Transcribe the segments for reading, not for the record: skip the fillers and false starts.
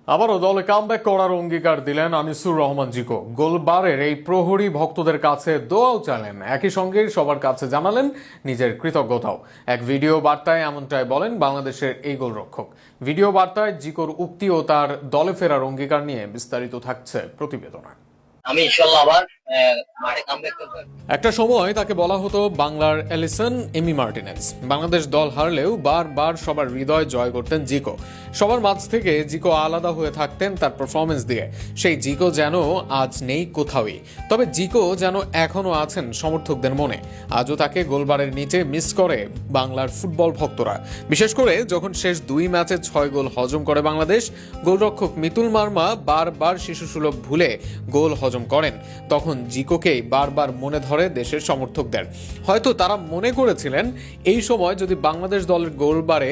আবারও দলে কামব্যাক করার অঙ্গীকার দিলেন আনিসুর রহমান জিকো। গোলবারের এই প্রহরী ভক্তদের কাছে দোয়াও চাইলেন, একই সঙ্গে সবার কাছে জানালেন নিজের কৃতজ্ঞতাও। এক ভিডিও বার্তায় এমনটাই বলেন বাংলাদেশের এই গোলরক্ষক। ভিডিও বার্তায় জিকোর উক্তি ও তার দলে ফেরার অঙ্গীকার নিয়ে বিস্তারিত থাকছে প্রতিবেদনে। আমি ইনশাল্লাহ আবার মাঠে কামব্যাক করব। একটা সময় তাকে বলা হতো বাংলার এলিসন এমি মার্টিনেজ। বাংলাদেশ দল হারলেও বারবার সবার হৃদয় জয় করতেন জিকো। সবার মাঝ থেকে জিকো আলাদা হয়ে থাকতেন তার পারফরমেন্স দিয়ে। সেই জিকো যেন আজ নেই কোথাওই, তবে জিকো যেন এখনো আছেন সমর্থকদের মনে। আজও তাকে গোলবারের নিচে মিস করে বাংলার ফুটবল ভক্তরা, বিশেষ করে যখন শেষ 2 ম্যাচে 6 গোল হজম করে বাংলাদেশ। গোলরক্ষক মিতুল মার্মা বারবার শিশুসুলভ ভুলে গোল হজম করেন, তখন জিকোকেই বারবার মনে ধরে দেশের সমর্থকদের। হয়তো তারা মনে করেছিলেন এই সময় যদি বাংলাদেশ দলের গোলবারে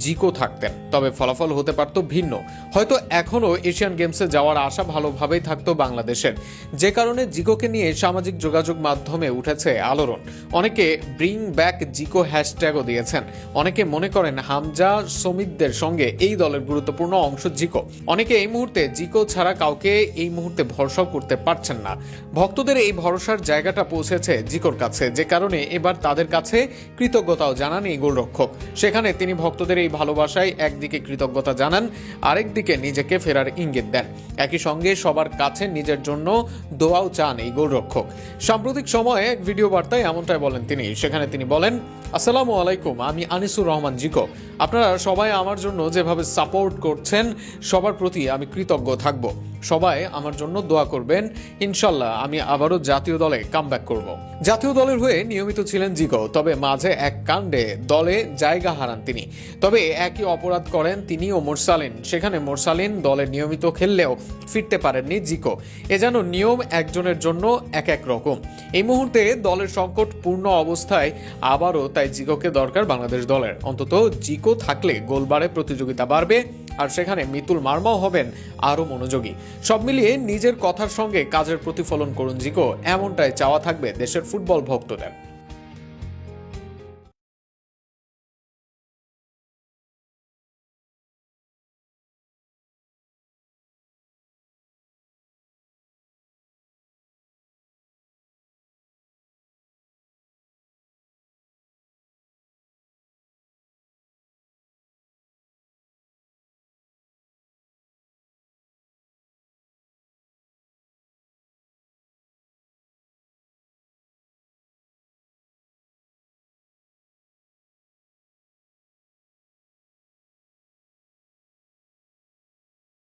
জিকো থাকতেন তবে ফলাফল হতে পারত ভিন্ন। হয়তো এখনো এশিয়ান গেমসে যাওয়ার আশা ভালোভাবেই থাকতো বাংলাদেশের, যে কারণে জিকোকে নিয়ে সামাজিক যোগাযোগ মাধ্যমে উঠেছে আলোড়ন। অনেকে ব্রিং ব্যাক জিকো হ্যাশট্যাগও দিয়েছেন। অনেকে মনে করেন হামজা সমিতদের সঙ্গে এই দলের গুরুত্বপূর্ণ অংশ জিকো। অনেকে এই মুহূর্তে জিকো ছাড়া কাউকে এই মুহূর্তে ভরসাও করতে পারছেন না। ভক্তদের এই ভরসার জায়গাটা পৌঁছেছে জিকোর কাছে, যে কারণে এবার তাদের কাছে কৃতজ্ঞতাও জানান এই গোলরক্ষক। সেখানে তিনি ভক্তদের এই ভালোবাসায় একদিকে কৃতজ্ঞতা জানান, আরেকদিকে নিজেকে ফেরার ইঙ্গিত দেন। একই সঙ্গে সবার কাছে নিজের জন্য দোয়াও চান এই গোলরক্ষক। সাম্প্রতিক সময়ে এক ভিডিও বার্তায় এমনটাই বলেন তিনি। সেখানে তিনি বলেন, আসসালামু আলাইকুম, আমি আনিসুর রহমান জিকো। আপনারা সবাই আমার জন্য যেভাবে সাপোর্ট করছেন সবার প্রতি আমি কৃতজ্ঞ থাকব। সবাই আমার জন্য দোয়া করবেন। ইনশাল্লাহ আমি আবারও জাতীয় দলে কামব্যাক করব। জাতীয় দলের হয়ে নিয়মিত ছিলেন জিকো, তবে মাঝে এক কাণ্ডে দলে জায়গা হারান তিনি। তবে একই অপরাধ করেন তিনি ও মোরসালিন। সেখানে মোরসালিন দলে নিয়মিত খেললেও ফিরতে পারেননি জিকো। এ যেন নিয়ম একজনের জন্য এক এক রকম। এই মুহূর্তে দলের সংকট পূর্ণ অবস্থায় আবারও তাই জিকোকে দরকার বাংলাদেশ দলের। অন্তত জিকো থাকলে গোলবারে প্রতিযোগিতা বাড়বে, আর সেখানে মিতুল মার্মাও হবেন আরও মনোযোগী। সব মিলিয়ে নিজের কথার সঙ্গে কাজের প্রতিফলন করুন জিকো, এমনটাই চাওয়া থাকবে দেশের ফুটবল ভক্তদের।